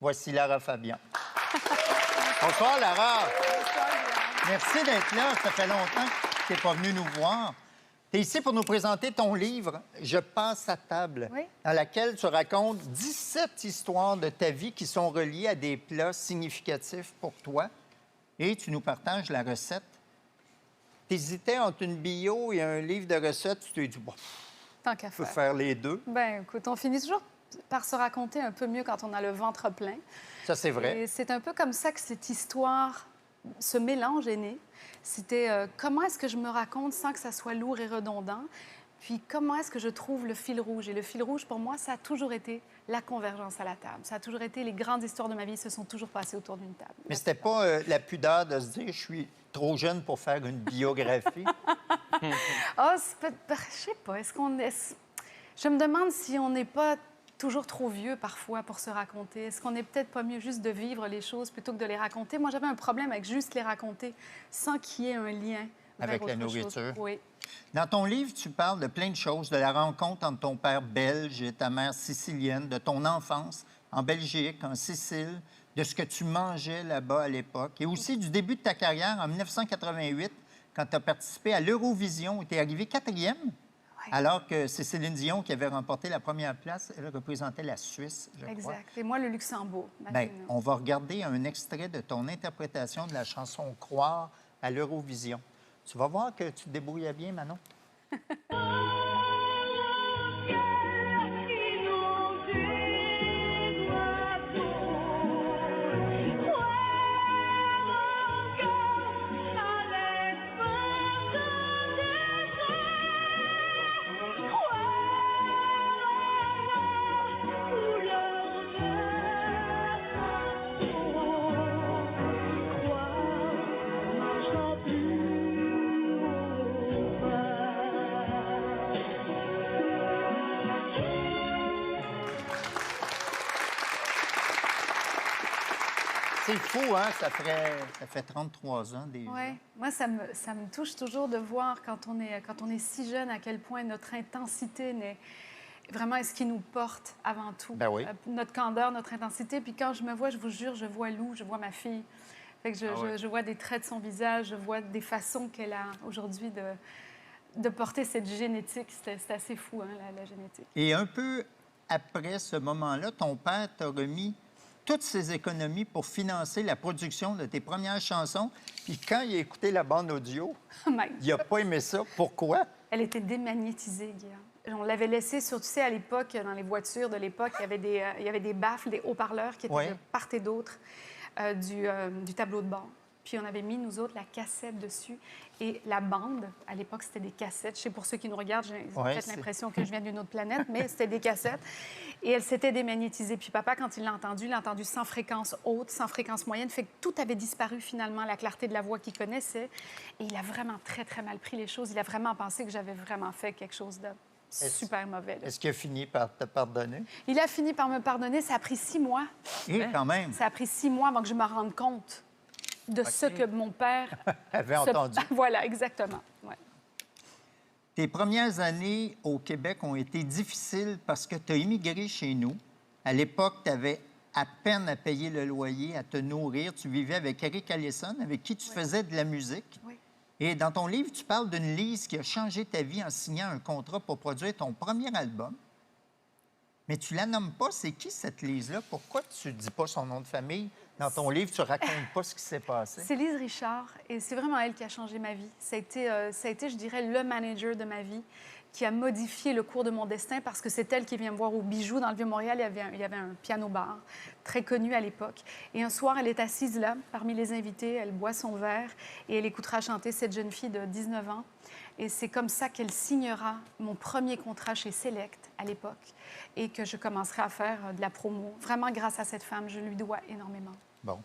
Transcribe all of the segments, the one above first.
Voici Lara Fabian. Bonsoir, Lara. Merci d'être là. Ça fait longtemps que tu n'es pas venu nous voir. Tu es ici pour nous présenter ton livre « Je passe à table Oui. dans laquelle tu racontes 17 histoires de ta vie qui sont reliées à des plats significatifs pour toi. Et tu nous partages la recette. Tu hésitais entre une bio et un livre de recettes. Tu t'es dit, bon, Tant qu'à je peux faire. faire les deux. Ben, écoute, on finit toujours par se raconter un peu mieux quand on a le ventre plein. Ça, c'est vrai. Et c'est un peu comme ça que cette histoire, ce mélange est né. C'était comment est-ce que je me raconte sans que ça soit lourd et redondant, puis comment est-ce que je trouve le fil rouge. Et le fil rouge, pour moi, ça a toujours été la convergence à la table. Ça a toujours été les grandes histoires de ma vie se sont toujours passées autour d'une table. Mais c'était pas la pudeur de se dire, je suis trop jeune pour faire une biographie. Ah, je sais pas. Je me demande si on n'est pas toujours trop vieux parfois pour se raconter. Est-ce qu'on n'est peut-être pas mieux juste de vivre les choses plutôt que de les raconter? Moi, j'avais un problème avec juste les raconter sans qu'il y ait un lien Avec vers la autre chose. nourriture. Oui. Dans ton livre, tu parles de plein de choses, de la rencontre entre ton père belge et ta mère sicilienne, de ton enfance en Belgique, en Sicile, de ce que tu mangeais là-bas à l'époque, et aussi du début de ta carrière en 1988, quand tu as participé à l'Eurovision, où tu es arrivé 4e, alors que c'est Céline Dion qui avait remporté la première place. Elle représentait la Suisse, je crois. Exact. Et moi, le Luxembourg. Bien, on va regarder un extrait de ton interprétation de la chanson « Croire » à l'Eurovision. Tu vas voir que tu te débrouillais bien, Manon. C'est fou, hein? Ça fait 33 ans déjà. Oui. Moi, ça me touche toujours de voir quand on est si jeune à quel point notre intensité vraiment est ce qui nous porte avant tout. Ben oui. Notre candeur, notre intensité. Puis quand je me vois, je vous jure, je vois Lou, je vois ma fille. Fait que je vois des traits de son visage, je vois des façons qu'elle a aujourd'hui de porter cette génétique. C'est assez fou, hein, la génétique. Et un peu après ce moment-là, ton père t'a remis toutes ses économies pour financer la production de tes premières chansons. Puis quand il a écouté la bande audio, il n'a pas aimé ça. Pourquoi? Elle était démagnétisée, Guillaume. On l'avait laissée sur, tu sais, à l'époque, dans les voitures de l'époque, il y avait des baffles, des haut-parleurs qui étaient de part et d'autre du tableau de bord. Puis on avait mis, nous autres, la cassette dessus. Et la bande, à l'époque, c'était des cassettes. Je sais, pour ceux qui nous regardent, j'ai peut-être l'impression que je viens d'une autre planète, mais c'était des cassettes. Et elle s'était démagnétisée. Puis papa, quand il l'a entendu sans fréquence haute, sans fréquence moyenne. Fait que tout avait disparu, finalement, la clarté de la voix qu'il connaissait. Et il a vraiment très, très mal pris les choses. Il a vraiment pensé que j'avais vraiment fait quelque chose de super mauvais. Là. Est-ce qu'il a fini par te pardonner? Il a fini par me pardonner. Ça a pris 6 mois. Et quand même. Ça a pris 6 mois avant que je me rende compte de ce que mon père avait entendu. Voilà, exactement. Ouais. Tes premières années au Québec ont été difficiles parce que tu as immigré chez nous. À l'époque, tu avais à peine à payer le loyer, à te nourrir. Tu vivais avec Eric Allison, avec qui tu faisais de la musique. Oui. Et dans ton livre, tu parles d'une Lise qui a changé ta vie en signant un contrat pour produire ton premier album. Mais tu la nommes pas. C'est qui, cette Lise-là? Pourquoi tu ne dis pas son nom de famille? Dans ton livre, tu racontes pas ce qui s'est passé. C'est Lise Richard, et c'est vraiment elle qui a changé ma vie. Ça a été, je dirais, le manager de ma vie qui a modifié le cours de mon destin parce que c'est elle qui vient me voir au Bijou dans le Vieux-Montréal. Il y avait un piano-bar très connu à l'époque. Et un soir, elle est assise là, parmi les invités, elle boit son verre et elle écoutera chanter cette jeune fille de 19 ans. Et c'est comme ça qu'elle signera mon premier contrat chez Select à l'époque et que je commencerai à faire de la promo. Vraiment, grâce à cette femme, je lui dois énormément. Bon.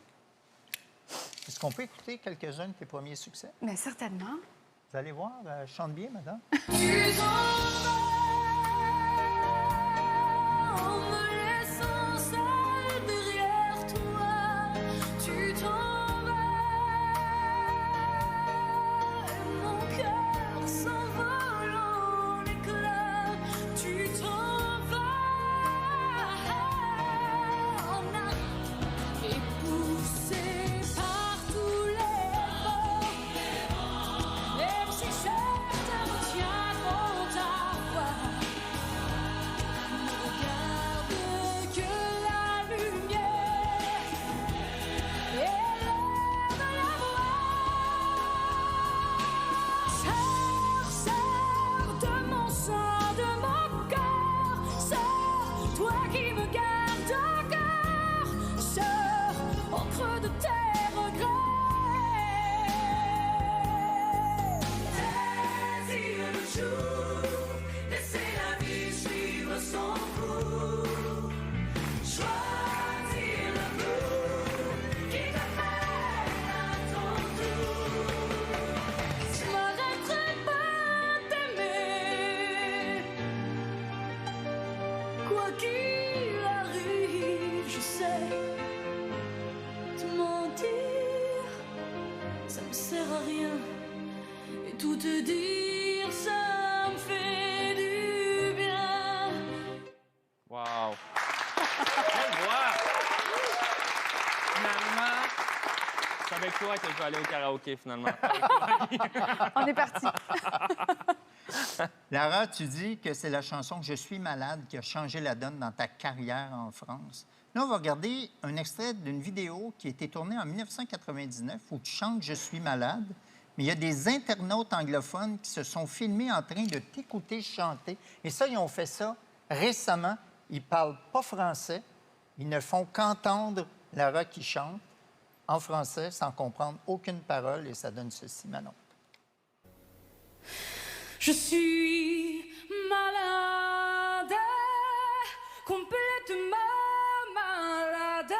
Est-ce qu'on peut écouter quelques-uns de tes premiers succès? Mais certainement. Vous allez voir, chante bien, madame. de tes regrets. Désire le jour, laisser la vie suivre son cours. Choisir l'amour qui t'amène à ton tour. Je m'arrêterai pas d'aimer. Quoi qu'il arrive, je sais. Te mentir, ça ne sert à rien. Et tout te dire, ça me fait du bien. Wow! Quelle voix! Finalement, c'est avec toi que je vais aller au karaoké, finalement. On est parti. Lara, tu dis que c'est la chanson Je suis malade qui a changé la donne dans ta carrière en France. Là, on va regarder un extrait d'une vidéo qui a été tournée en 1999 où tu chantes Je suis malade. Mais il y a des internautes anglophones qui se sont filmés en train de t'écouter chanter. Et ça, ils ont fait ça récemment. Ils ne parlent pas français. Ils ne font qu'entendre Lara qui chante en français sans comprendre aucune parole. Et ça donne ceci, Manon. Je suis malade, complètement malade,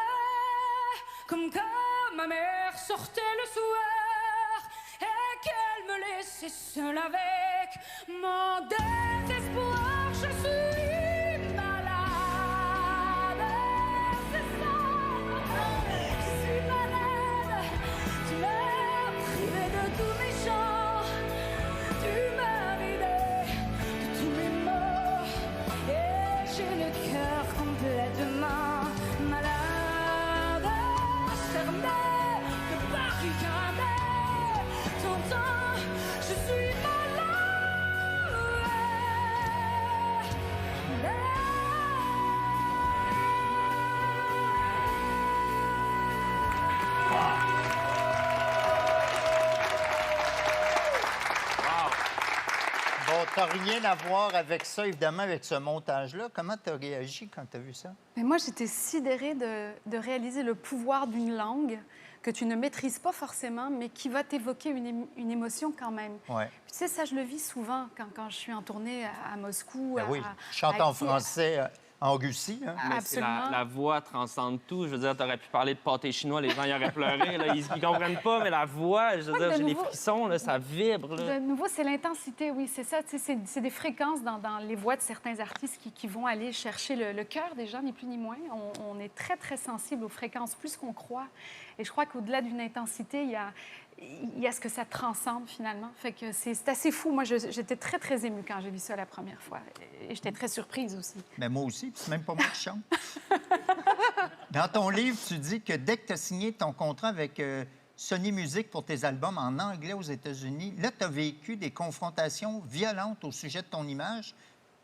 comme quand ma mère sortait le soir et qu'elle me laissait seule avec mon désespoir. Je suis malade, c'est ça. Je suis malade, tu m'as privé de tous mes chants, tu m'as vidé de tous mes mots et j'ai le cœur complètement malade. Cerné de barricade, t'entends, je suis malade. Bon, t'as rien à voir avec ça, évidemment, avec ce montage-là. Comment t'as réagi quand t'as vu ça? Mais moi, j'étais sidérée de réaliser le pouvoir d'une langue que tu ne maîtrises pas forcément, mais qui va t'évoquer une émotion quand même. Ouais. Puis, tu sais, ça, je le vis souvent quand je suis en tournée à Moscou. Ben oui, à- je chante à en Kiev. français en Russie. Hein? Mais c'est Absolument. la voix transcende tout. Je veux dire, t'aurais pu parler de pâté chinois, les gens y auraient pleuré. Là. Ils comprennent pas, mais la voix, je veux dire, de j'ai des nouveau- frissons, là, ça vibre. Là. De nouveau, c'est l'intensité, oui, c'est ça. Tu sais, c'est des fréquences dans les voix de certains artistes qui vont aller chercher le cœur des gens, ni plus ni moins. On est très, très sensible aux fréquences, plus qu'on croit. Et je crois qu'au-delà d'une intensité, il y a ce que ça transcende, finalement. Fait que c'est assez fou. Moi, j'étais très, très émue quand j'ai vu ça la première fois. Et j'étais très surprise aussi. Ben moi aussi, puis c'est même pas moi qui chante. Dans ton livre, tu dis que dès que tu as signé ton contrat avec Sony Music pour tes albums en anglais aux États-Unis, là, tu as vécu des confrontations violentes au sujet de ton image,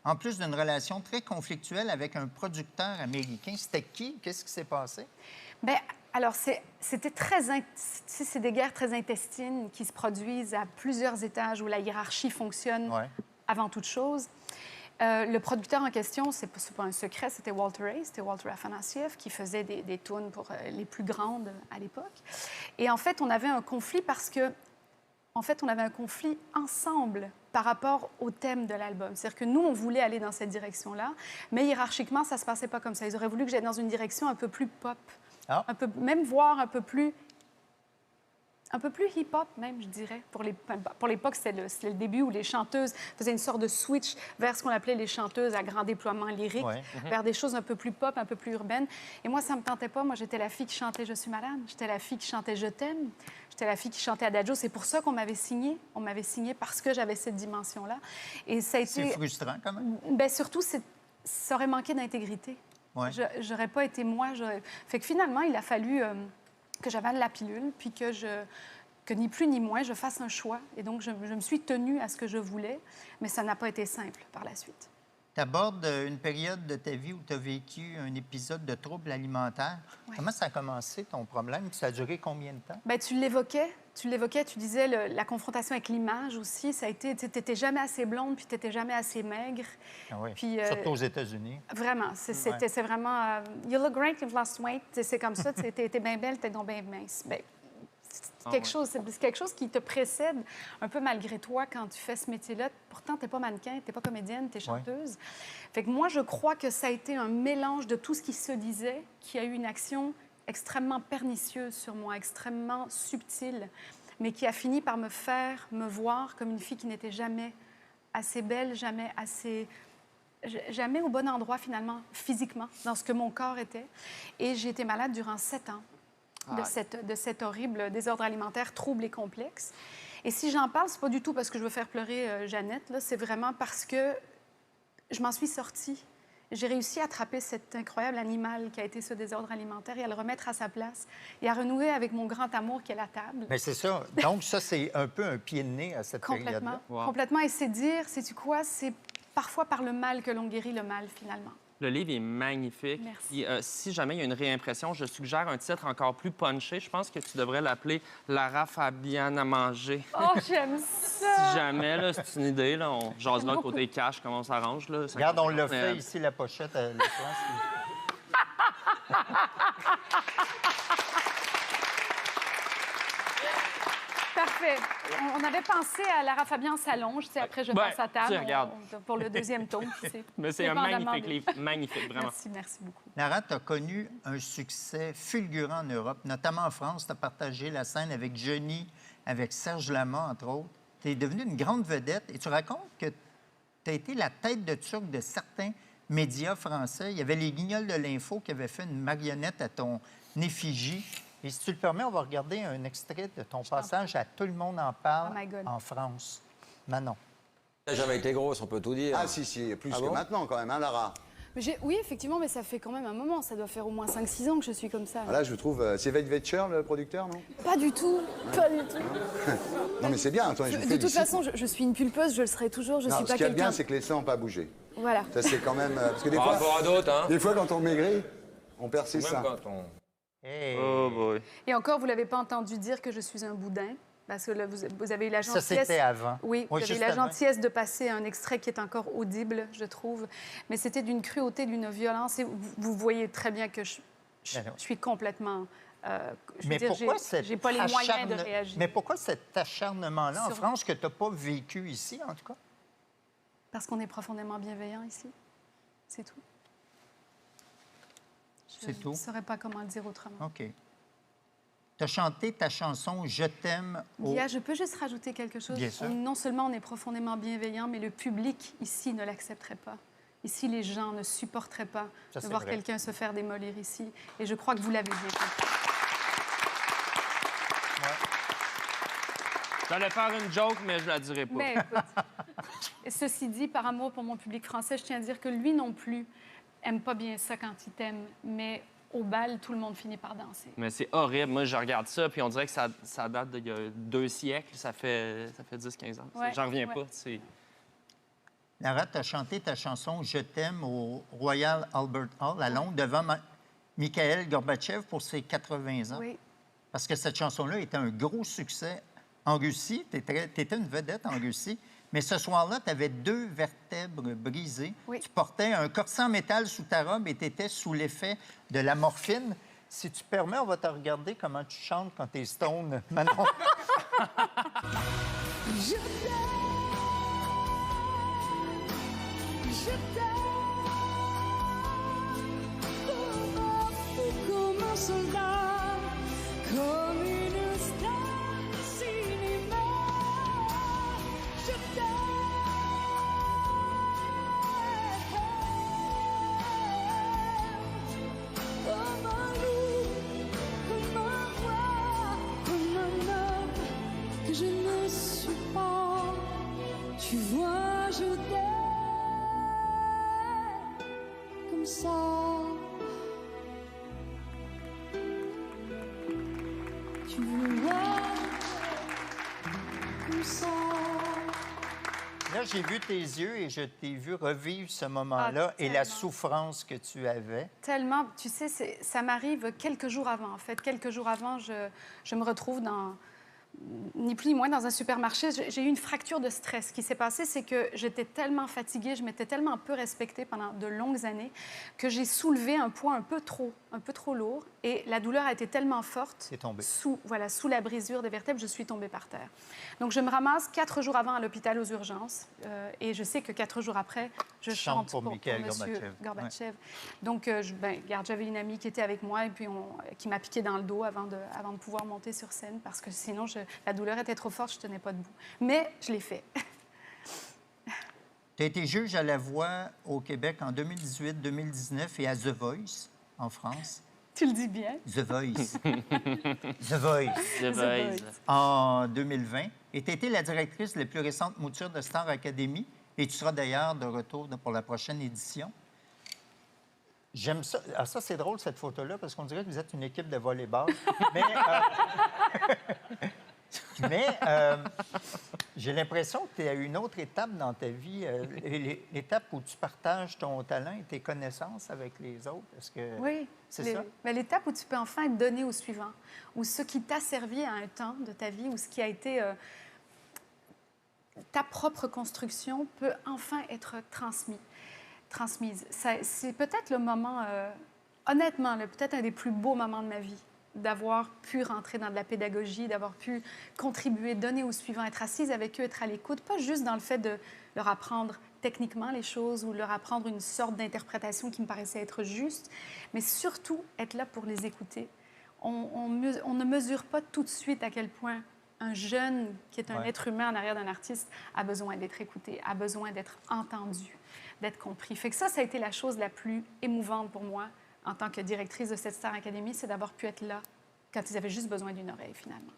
en plus d'une relation très conflictuelle avec un producteur américain. C'était qui? Qu'est-ce qui s'est passé? Bien, alors, c'était c'est des guerres très intestines qui se produisent à plusieurs étages où la hiérarchie fonctionne Ouais. avant toute chose. Le producteur en question, c'est pas un secret, c'était Walter Hayes, c'était Walter Afanasieff qui faisait des tunes pour les plus grandes à l'époque. Et en fait, on avait un conflit parce que, en fait, on avait un conflit ensemble par rapport au thème de l'album. C'est-à-dire que nous, on voulait aller dans cette direction-là, mais hiérarchiquement, ça se passait pas comme ça. Ils auraient voulu que j'aille dans une direction un peu plus pop, Ah. même voire un peu plus hip-hop même, je dirais. Pour l'époque, c'était le début où les chanteuses faisaient une sorte de switch vers ce qu'on appelait les chanteuses à grand déploiement lyrique, Ouais. vers des choses un peu plus pop, un peu plus urbaines. Et moi, ça me tentait pas. Moi, j'étais la fille qui chantait « Je suis malade ». J'étais la fille qui chantait « Je t'aime ». J'étais la fille qui chantait Adagio. C'est pour ça qu'on m'avait signé. On m'avait signé parce que j'avais cette dimension-là. Et ça a C'est été... frustrant, quand même. Bien, surtout, ça aurait manqué d'intégrité. Ouais. J'aurais pas été moi. Fait que finalement, il a fallu que j'avale la pilule, puis que ni plus ni moins, je fasse un choix. Et donc, je me suis tenue à ce que je voulais, mais ça n'a pas été simple par la suite. Tu abordes une période de ta vie où tu as vécu un épisode de trouble alimentaire. Ouais. Comment ça a commencé, ton problème? Puis ça a duré combien de temps? Bien, tu l'évoquais, tu disais la confrontation avec l'image aussi, ça a été, tu n'étais jamais assez blonde, puis tu n'étais jamais assez maigre. Ah oui. Puis, Surtout aux États-Unis. Vraiment, c'est vraiment... you look great, you've lost weight, c'est comme ça, t'es bien belle, t'es donc bien mince. Bien, c'est quelque chose qui te précède un peu malgré toi quand tu fais ce métier-là. Pourtant, tu n'es pas mannequin, tu n'es pas comédienne, tu es chanteuse. Fait que moi, je crois que ça a été un mélange de tout ce qui se disait qui a eu une action extrêmement pernicieuse sur moi, extrêmement subtile, mais qui a fini par me voir comme une fille qui n'était jamais assez belle, jamais au bon endroit, finalement, physiquement, dans ce que mon corps était. Et j'ai été malade durant 7 ans de cet horrible désordre alimentaire, trouble et complexe. Et si j'en parle, c'est pas du tout parce que je veux faire pleurer Jeannette, là, c'est vraiment parce que je m'en suis sortie. J'ai réussi à attraper cet incroyable animal qui a été ce désordre alimentaire et à le remettre à sa place et à renouer avec mon grand amour qui est la table. Mais c'est ça. Donc, ça, c'est un peu un pied de nez à cette période-là. Complètement. Wow. Complètement. Et c'est dire, sais-tu quoi? C'est parfois par le mal que l'on guérit le mal, finalement. Le livre est magnifique. Merci. Et, si jamais il y a une réimpression, je suggère un titre encore plus punché. Je pense que tu devrais l'appeler Lara Fabian à manger. Oh, j'aime ça! Si jamais, là, c'est une idée, là, on jasera beaucoup. côté cash, comment on s'arrange. Là. Regarde, on l'a Mais, fait ici, la pochette à l'écran. Parfait. On avait pensé à Lara Fabian s'allonge, tu sais, après je passe à tu table regardes. pour le deuxième tome. Mais c'est un magnifique livre. Magnifique, vraiment. Merci beaucoup. Lara, tu as connu un succès fulgurant en Europe, notamment en France. Tu as partagé la scène avec Johnny, avec Serge Lama, entre autres. Tu es devenue une grande vedette et tu racontes que tu as été la tête de turc de certains médias français. Il y avait les Guignols de l'Info qui avaient fait une marionnette à ton effigie. Et si tu le permets, on va regarder un extrait de ton passage à Tout le monde en parle Oh my God. en France. Manon. Elle n'a jamais été grosse, on peut tout dire. Ah si, plus Ah que bon maintenant quand même, hein, Lara. Oui, effectivement, mais ça fait quand même un moment. Ça doit faire au moins 5-6 ans que je suis comme ça. Ah, là, je trouve... c'est Veit Vetcher, le producteur, non? Pas du tout. Pas du tout. Non, mais c'est bien, toi, je vous De toute félicite. façon, je suis une pulpeuse, je le serai toujours. Je Non, suis ce pas qui est bien, quelqu'un... c'est que les seins n'ont pas bougé. Voilà. Ça, c'est quand même... parce que des Par fois, rapport à d'autres, hein. des fois, quand on maigrit, on perd ses Même seins. quand on... Hey. Oh boy. Et encore, vous l'avez pas entendu dire que je suis un boudin. Parce que là, vous avez eu la Ça, gentillesse... c'était avant. Oui, vous avez eu la justement. gentillesse de passer un extrait qui est encore audible, je trouve. Mais c'était d'une cruauté, d'une violence. Et vous voyez très bien que je suis complètement... je veux Mais dire, pourquoi cet j'ai pas les moyens de réagir. Mais pourquoi cet acharnement-là en Sur- France que tu n'as pas vécu ici, en tout cas? Parce qu'on est profondément bienveillant ici. C'est tout. C'est tout? Je ne saurais pas comment le dire autrement. OK. Tu as chanté ta chanson « Je t'aime » au... Guilla, je peux juste rajouter quelque chose? Bien sûr. Non seulement on est profondément bienveillant, mais le public ici ne l'accepterait pas. Ici, les gens ne supporteraient pas Ça, de c'est voir vrai. quelqu'un se faire démolir ici. Et je crois que vous l'avez bien compris. J'allais faire une joke, mais je la dirai pas. Mais écoute, et ceci dit, par amour pour mon public français, je tiens à dire que lui non plus aime pas bien ça quand il t'aime. Mais au bal, tout le monde finit par danser. Mais c'est horrible. Moi, je regarde ça, puis on dirait que ça date d'il y a 2 siècles. Ça fait 10-15 ans. Ouais, J'en reviens ouais. pas. C'est... Lara, tu as chanté ta chanson « Je t'aime » au Royal Albert Hall à Londres devant Mikhail Gorbatchev pour ses 80 ans. Oui. Parce que cette chanson-là était un gros succès en Russie. Tu étais une vedette en Russie. Mais ce soir-là, tu avais 2 vertèbres brisées. Oui. Tu portais un corset en métal sous ta robe et tu étais sous l'effet de la morphine. Si tu permets, on va te regarder comment tu chantes quand tu es stone, Manon. Je t'aime comme un soldat, comme une star cinéma. Je t'aime comme un loup, comme un roi, comme un homme que je ne suis pas. Tu vois, je t'aime comme ça. Tu vois, comme ça. Là, j'ai vu tes yeux et je t'ai vu revivre ce moment-là Ah, et la tellement. souffrance que tu avais. Tellement, tu sais, ça m'arrive quelques jours avant, en fait. Quelques jours avant, je me retrouve dans, ni plus ni moins, dans un supermarché. J'ai eu une fracture de stress. Ce qui s'est passé, c'est que j'étais tellement fatiguée, je m'étais tellement peu respectée pendant de longues années que j'ai soulevé un poids un peu trop lourd. Et la douleur a été tellement forte. C'est tombé. Sous la brisure des vertèbres, je suis tombée par terre. Donc, je me ramasse 4 jours avant à l'hôpital aux urgences. Et je sais que 4 jours après, je chante pour Mikhail Monsieur Gorbatchev. Gorbatchev. Donc, regarde, j'avais une amie qui était avec moi et puis qui m'a piqué dans le dos avant de pouvoir monter sur scène parce que sinon, la douleur était trop forte, je ne tenais pas debout. Mais je l'ai fait. Tu as été juge à La Voix au Québec en 2018, 2019 et à The Voice en France. Tu le dis bien. The Voice. The Voice. The Voice. En 2020. Et tu as été la directrice de la plus récente mouture de Star Academy. Et tu seras d'ailleurs de retour pour la prochaine édition. J'aime ça. Ah, ça, c'est drôle, cette photo-là, parce qu'on dirait que vous êtes une équipe de volleyball. Mais j'ai l'impression que tu es à une autre étape dans ta vie, l'étape où tu partages ton talent et tes connaissances avec les autres. Est-ce que Oui. c'est ça? Mais l'étape où tu peux enfin être donné au suivant, où ce qui t'a servi à un temps de ta vie, ou ce qui a été ta propre construction, peut enfin être transmise. C'est peut-être le moment, honnêtement, peut-être un des plus beaux moments de ma vie, d'avoir pu rentrer dans de la pédagogie, d'avoir pu contribuer, donner aux suivants, être assise avec eux, être à l'écoute, pas juste dans le fait de leur apprendre techniquement les choses ou leur apprendre une sorte d'interprétation qui me paraissait être juste, mais surtout être là pour les écouter. On ne mesure pas tout de suite à quel point un jeune qui est un être humain en arrière d'un artiste a besoin d'être écouté, a besoin d'être entendu, d'être compris. Fait que ça a été la chose la plus émouvante pour moi en tant que directrice de cette Star Academy, c'est d'avoir pu être là quand ils avaient juste besoin d'une oreille, finalement.